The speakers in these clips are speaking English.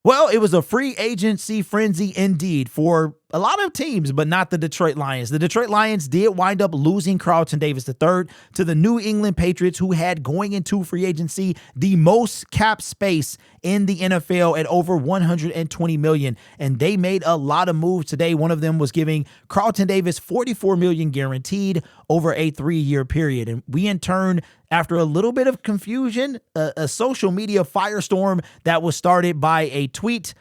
Well, it was a free agency frenzy indeed for a lot of teams, but not the Detroit Lions. The Detroit Lions did wind up losing Carlton Davis III to the New England Patriots, who had going into free agency the most cap space in the NFL at over $120 million. And they made a lot of moves today. One of them was giving Carlton Davis $44 million guaranteed over a 3-year period. And we in turn, after a little bit of confusion, a social media firestorm that was started by a tweet,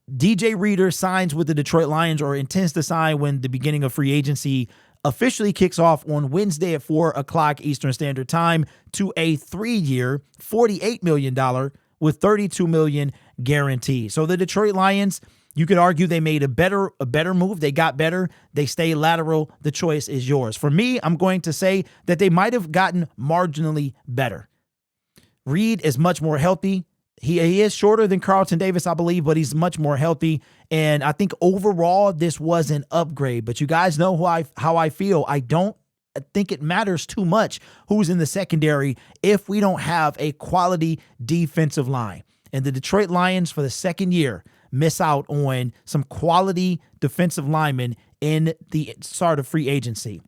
DJ Reader signs with the Detroit Lions, or intends to sign when the beginning of free agency officially kicks off on Wednesday at 4 o'clock Eastern Standard Time, to a 3-year, $48 million with $32 million guaranteed. So the Detroit Lions, you could argue they made a better move. They got better. They stay lateral. The choice is yours. For me, I'm going to say that they might have gotten marginally better. Reed is much more healthy. He is shorter than Carlton Davis, I believe, but he's much more healthy. And I think overall, this was an upgrade. But you guys know how I feel. I don't think it matters too much who's in the secondary if we don't have a quality defensive line. And the Detroit Lions, for the second year, miss out on some quality defensive linemen in the start of free agency.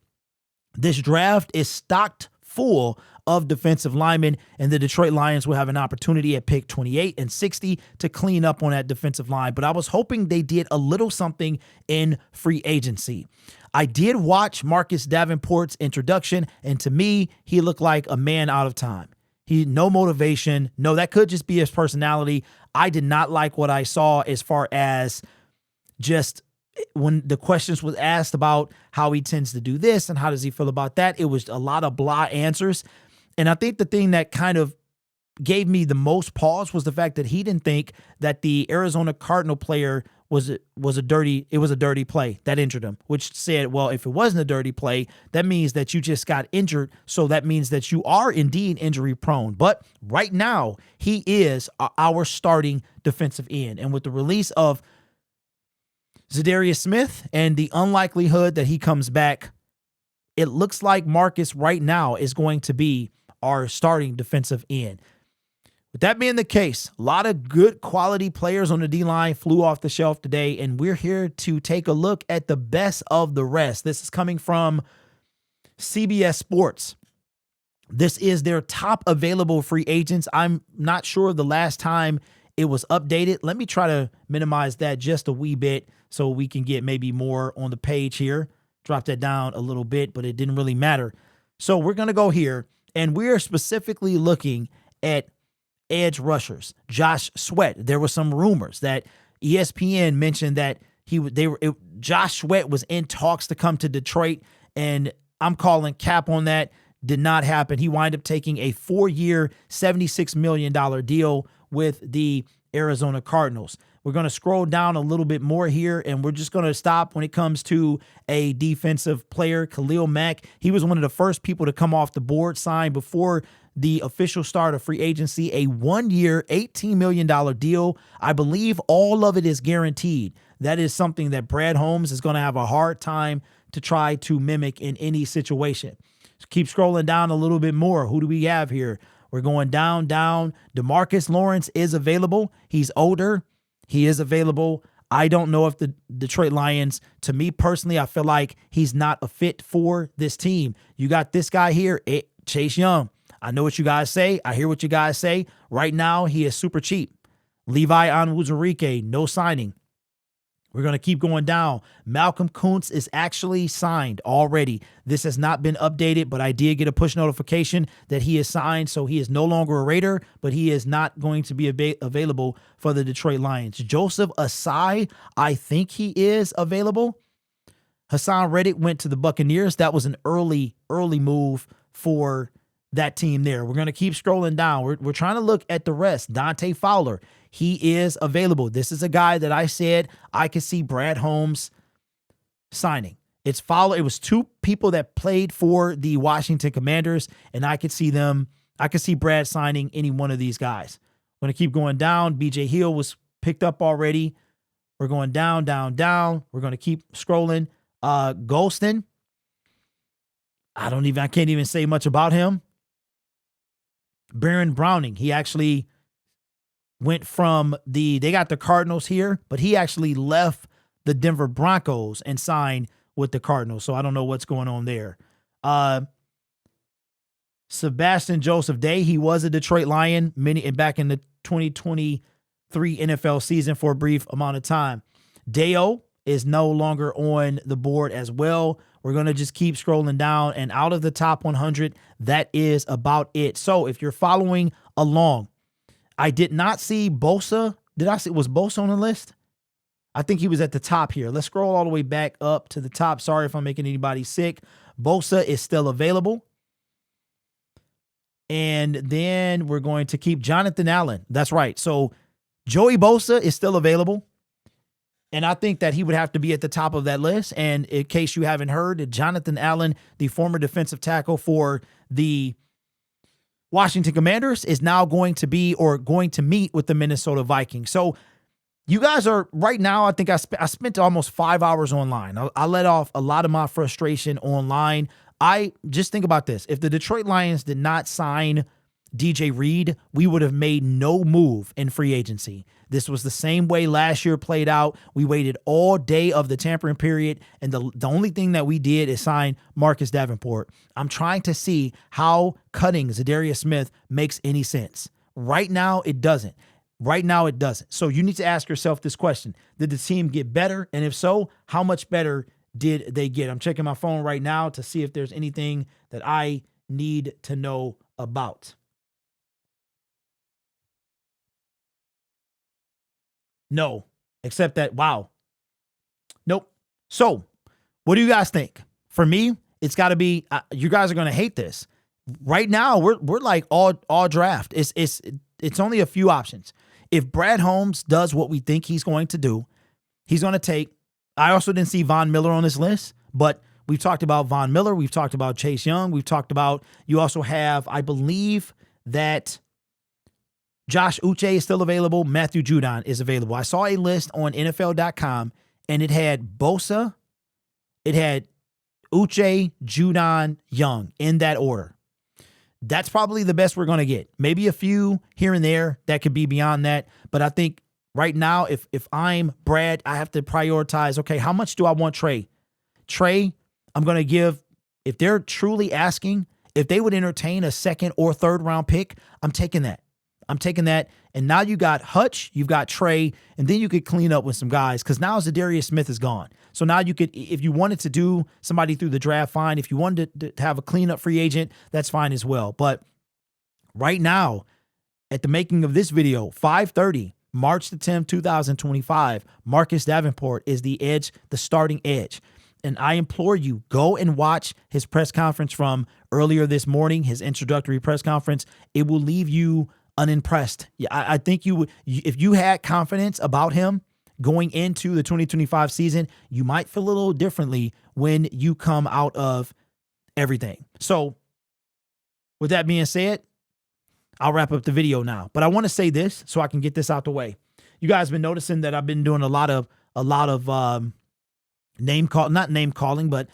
This draft is stocked full of defensive linemen, and the Detroit Lions will have an opportunity at pick 28 and 60 to clean up on that defensive line. But I was hoping they did a little something in free agency. I did watch Marcus Davenport's introduction, and to me, he looked like a man out of time. No motivation. No, that could just be his personality. I did not like what I saw as far as just when the questions was asked about how he tends to do this and how does he feel about that. It was a lot of blah answers. And I think the thing that kind of gave me the most pause was the fact that he didn't think that the Arizona Cardinal player was a dirty play that injured him, which said, well, if it wasn't a dirty play, that means that you just got injured. So that means that you are indeed injury prone. But right now, he is our starting defensive end. And with the release of Zadarius Smith and the unlikelihood that he comes back, it looks like Marcus right now is going to be our starting defensive end. With that being the case, a lot of good quality players on the D-line flew off the shelf today, and we're here to take a look at the best of the rest. This is coming from CBS Sports. This is their top available free agents. I'm not sure the last time it was updated. Let me try to minimize that just a wee bit so we can get maybe more on the page here. Drop that down a little bit, but it didn't really matter. So we're going to go here, and we're specifically looking at edge rushers. Josh Sweat. There were some rumors that ESPN mentioned that Josh Sweat was in talks to come to Detroit, and I'm calling cap on that. Did not happen. He wound up taking a 4-year, $76 million deal with the Arizona Cardinals. We're going to scroll down a little bit more here, and we're just going to stop when it comes to a defensive player, Khalil Mack. He was one of the first people to come off the board, signed before the official start of free agency, a 1-year, $18 million deal. I believe all of it is guaranteed. That is something that Brad Holmes is going to have a hard time to try to mimic in any situation. Keep scrolling down a little bit more. Who do we have here? We're going down. DeMarcus Lawrence is available. He's older. He is available. I don't know if the Detroit Lions, to me personally, I feel like he's not a fit for this team. You got this guy here, Chase Young. I know what you guys say. I hear what you guys say. Right now, he is super cheap. Levi Onwuzurike, no signing. We're going to keep going down. Malcolm Kuntz is actually signed already. This has not been updated, but I did get a push notification that he is signed, so he is no longer a Raider, but he is not going to be available for the Detroit Lions. Joseph Asai, I think he is available. Hassan Reddick went to the Buccaneers. That was an early move for that team there. We're going to keep scrolling down. We're trying to look at the rest. Dante Fowler, he is available. This is a guy that I said I could see Brad Holmes signing. It's Fowler. It was two people that played for the Washington Commanders, and I could see Brad signing any one of these guys. We're going to keep going down. BJ Hill was picked up already. We're going down. We're going to keep scrolling. Golston, I can't even say much about him. Baron Browning, he actually went from they got the Cardinals here, but he actually left the Denver Broncos and signed with the Cardinals. So I don't know what's going on there. Sebastian Joseph Day, he was a Detroit Lion back in the 2023 NFL season for a brief amount of time. Deo is no longer on the board as well. We're going to just keep scrolling down, and out of the top 100, that is about it. So if you're following along, I did not see Bosa. Was Bosa on the list? I think he was at the top here. Let's scroll all the way back up to the top. Sorry if I'm making anybody sick. Bosa is still available. And then we're going to keep Jonathan Allen. That's right. So Joey Bosa is still available. And I think that he would have to be at the top of that list. And in case you haven't heard, Jonathan Allen, the former defensive tackle for the Washington Commanders, is now going to meet with the Minnesota Vikings. So you guys are right now, I think I spent almost 5 hours online. I let off a lot of my frustration online. I just think about this. If the Detroit Lions did not sign DJ Reed, we would have made no move in free agency. This was the same way last year played out. We waited all day of the tampering period, and the only thing that we did is sign Marcus Davenport. I'm trying to see how cutting Zadarius Smith makes any sense. Right now, it doesn't. So you need to ask yourself this question. Did the team get better? And if so, how much better did they get? I'm checking my phone right now to see if there's anything that I need to know about. No, except that, wow. Nope. So what do you guys think? For me, it's got to be, you guys are going to hate this. Right now, we're like all draft. It's only a few options. If Brad Holmes does what we think he's going to do, he's going to take, I also didn't see Von Miller on this list, but we've talked about Von Miller. We've talked about Chase Young. We've talked about, you also have, I believe that Josh Uche is still available. Matthew Judon is available. I saw a list on NFL.com, and it had Bosa, it had Uche, Judon, Young in that order. That's probably the best we're going to get. Maybe a few here and there that could be beyond that. But I think right now, if I'm Brad, I have to prioritize, okay, how much do I want Trey? Trey, I'm going to give, if they're truly asking, if they would entertain a second or third round pick, I'm taking that. And now you got Hutch, you've got Trey, and then you could clean up with some guys because now Zadarius Smith is gone. So now you could, if you wanted to do somebody through the draft, fine. If you wanted to have a cleanup free agent, that's fine as well. But right now, at the making of this video, 5:30, March the 10th, 2025, Marcus Davenport is the edge, the starting edge. And I implore you, go and watch his press conference from earlier this morning, his introductory press conference. It will leave you unimpressed. Yeah, I think you would, if you had confidence about him going into the 2025 season, you might feel a little differently when you come out of everything. So with that being said, I'll wrap up the video now, but I want to say this so I can get this out the way. You guys been noticing that I've been doing a lot of not name calling, but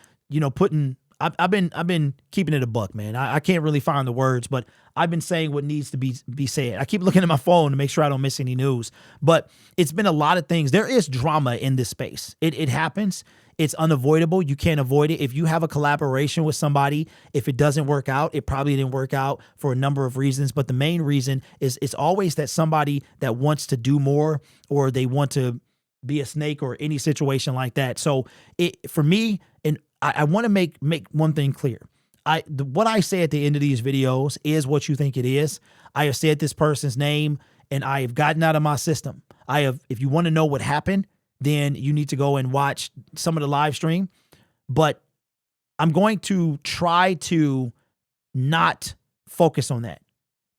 I've been keeping it a buck, man. I can't really find the words, but I've been saying what needs to be said. I keep looking at my phone to make sure I don't miss any news, but it's been a lot of things. There is drama in this space. It happens. It's unavoidable. You can't avoid it. If you have a collaboration with somebody, if it doesn't work out, it probably didn't work out for a number of reasons. But the main reason is it's always that somebody that wants to do more, or they want to be a snake, or any situation like that. So for me, and I want to make one thing clear. What I say at the end of these videos is what you think it is. I have said this person's name and I have gotten out of my system. If you want to know what happened, then you need to go and watch some of the live stream. But I'm going to try to not focus on that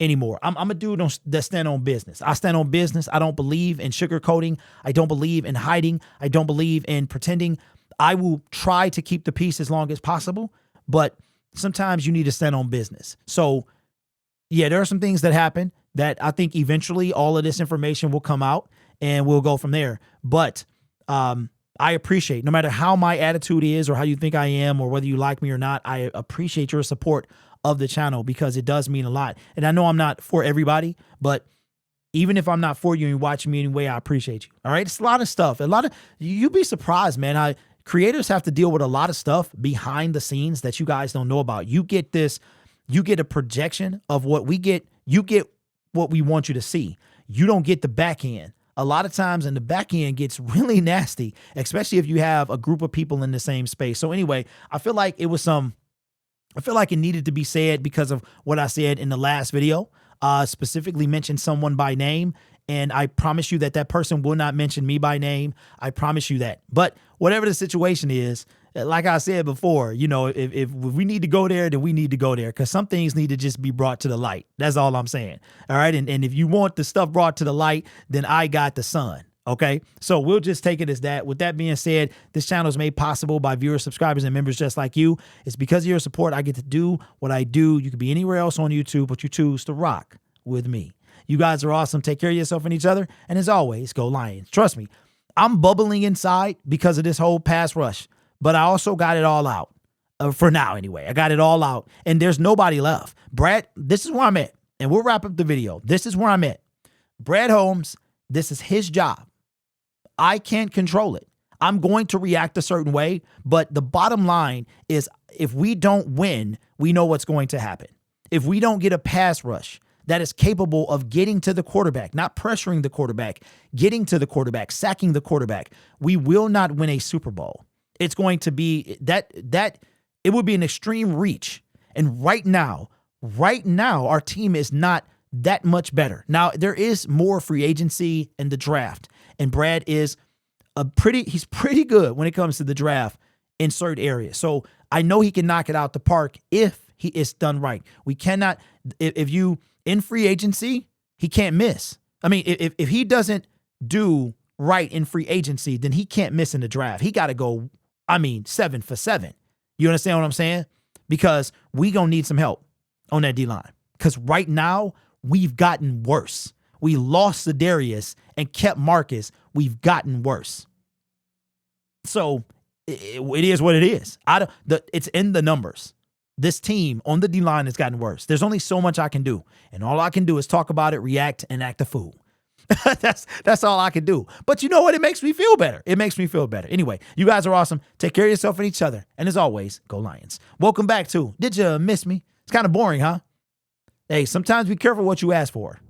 anymore. I'm a dude that stand on business. I stand on business. I don't believe in sugarcoating. I don't believe in hiding. I don't believe in pretending. I will try to keep the peace as long as possible, but sometimes you need to stand on business. So yeah, there are some things that happen that I think eventually all of this information will come out and we'll go from there. But I appreciate, no matter how my attitude is or how you think I am or whether you like me or not, I appreciate your support of the channel because it does mean a lot. And I know I'm not for everybody, but Even if I'm not for you and you watch me anyway, I appreciate you. All right. It's a lot of stuff. You'd be surprised, man. How creators have to deal with a lot of stuff behind the scenes that you guys don't know about. You get a projection of what we get. You get what we want you to see. You don't get the back end. A lot of times, and the back end gets really nasty, especially if you have a group of people in the same space. So anyway, I feel like it needed to be said because of what I said in the last video. Specifically mentioned someone by name, and I promise you that person will not mention me by name. I promise you that. But whatever the situation is, like I said before, if we need to go there, then we need to go there, because some things need to just be brought to the light. That's all I'm saying. All right. And if you want the stuff brought to the light, then I got the sun. Okay. So we'll just take it as that. With that being said, this channel is made possible by viewers, subscribers, and members just like you. It's because of your support I get to do what I do. You could be anywhere else on YouTube, but you choose to rock with me. You guys are awesome. Take care of yourself and each other. And as always, go Lions. Trust me, I'm bubbling inside because of this whole pass rush, but I also got it all out for now anyway. I got it all out and there's nobody left. Brad, this is where I'm at, and we'll wrap up the video. This is where I'm at. Brad Holmes, this is his job. I can't control it. I'm going to react a certain way, but the bottom line is if we don't win, we know what's going to happen. If we don't get a pass rush that is capable of getting to the quarterback, not pressuring the quarterback, getting to the quarterback, sacking the quarterback, we will not win a Super Bowl. It's going to be that it would be an extreme reach. And right now, our team is not that much better. Now, there is more free agency in the draft, and Brad is he's pretty good when it comes to the draft in certain areas. So I know he can knock it out the park if he is done right. We cannot, if you in free agency, he can't miss. I mean, if he doesn't do right in free agency, then he can't miss in the draft. He got to go, 7 for 7. You understand what I'm saying? Because we gonna need some help on that D-line. Because right now, we've gotten worse. We lost Za'Darius and kept Marcus. We've gotten worse. So it is what it is. It's in the numbers. This team on the D-line has gotten worse. There's only so much I can do. And all I can do is talk about it, react, and act a fool. That's all I can do. But you know what? It makes me feel better. It makes me feel better. Anyway, you guys are awesome. Take care of yourself and each other. And as always, go Lions. Welcome back to Did You Miss Me? It's kind of boring, huh? Hey, sometimes be careful what you ask for.